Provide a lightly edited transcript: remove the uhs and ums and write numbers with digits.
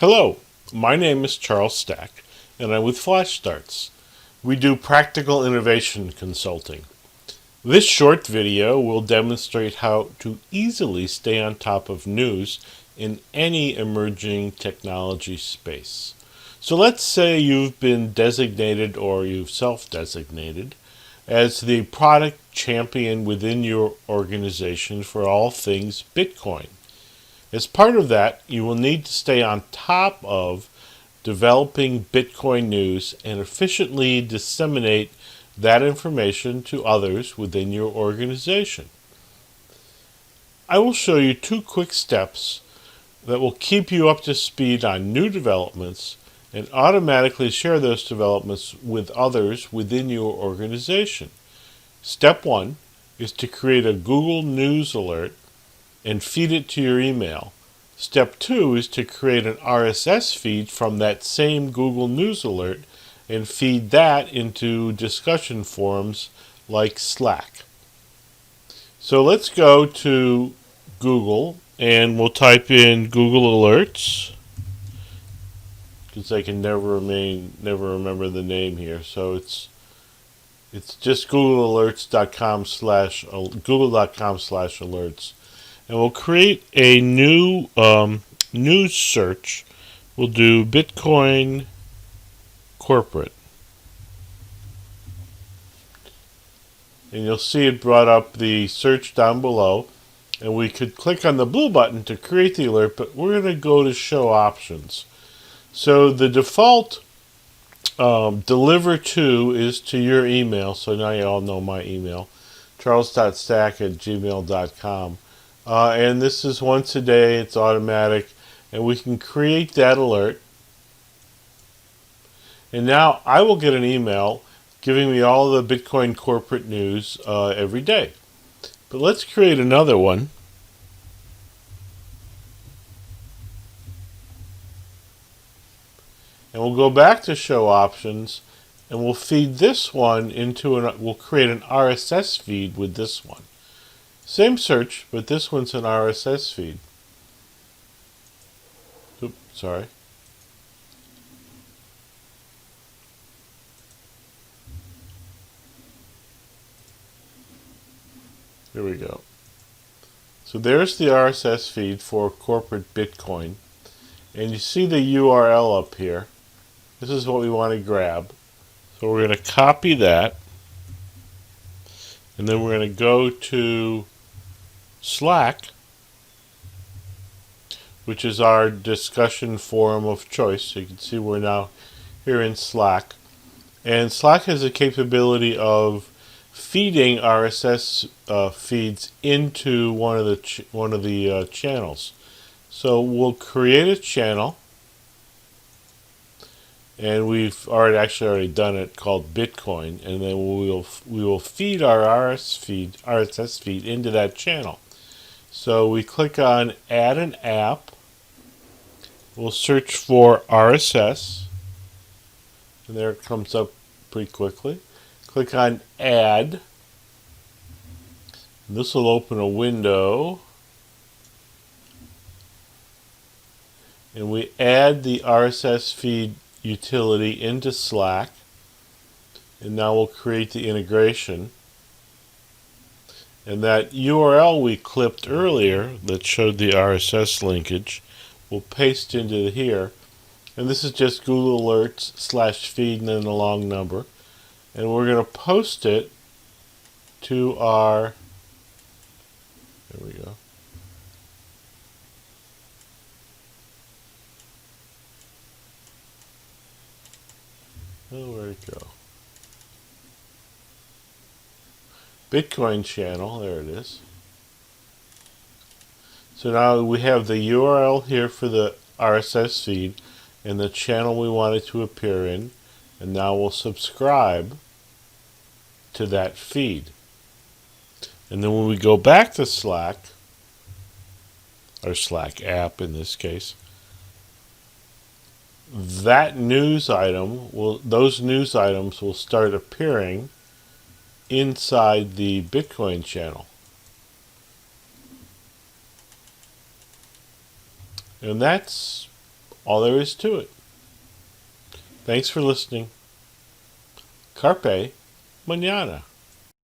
Hello, my name is Charles Stack, and I'm with Flash Starts. We do practical innovation consulting. This short video will demonstrate how to easily stay on top of news in any emerging technology space. So let's say you've been designated or you've self-designated as the product champion within your organization for all things Bitcoin. As part of that, you will need to stay on top of developing Bitcoin news and efficiently disseminate that information to others within your organization. I will show you 2 quick steps that will keep you up to speed on new developments and automatically share those developments with others within your organization. Step 1 is to create a Google News alert and feed it to your email. Step 2 is to create an RSS feed from that same Google News alert and feed that into discussion forums like Slack. So let's go to Google and we'll type in Google Alerts because I can never remember the name here. So it's just google.com/alerts. And we'll create a new news search. We'll do Bitcoin corporate. And you'll see it brought up the search down below. And we could click on the blue button to create the alert, but we're going to go to show options. So the default deliver to is to your email. So now you all know my email, charles.stack@gmail.com. And this is once a day, it's automatic, and we can create that alert. And now I will get an email giving me all the Bitcoin corporate news every day. But let's create another one. And we'll go back to show options, and we'll feed this one we'll create an RSS feed with this one. Same search, but this one's an RSS feed. Oops, sorry. Here we go. So there's the RSS feed for corporate Bitcoin. And you see the URL up here. This is what we want to grab. So we're going to copy that. And then we're going to go to Slack, which is our discussion forum of choice. So you can see we're now here in Slack. And Slack has the capability of feeding RSS feeds into one of the channels. So we'll create a channel, and we've already done it, called Bitcoin, and then we will feed our RSS feed into that channel. So we click on Add an App. We'll search for RSS, and there it comes up pretty quickly. Click on Add. And this will open a window. And we add the RSS feed utility into Slack. And now we'll create the integration. And that URL we clipped earlier that showed the RSS linkage, we'll paste into here. And this is just Google Alerts /feed and then a long number. And we're going to post it to our, there we go. Oh, where'd it go? Bitcoin channel, there it is. So now we have the URL here for the RSS feed and the channel we want it to appear in. And now we'll subscribe to that feed. And then when we go back to Slack, or Slack app in this case, those news items will start appearing inside the Bitcoin channel. And that's all there is to it. Thanks for listening. Carpe mañana.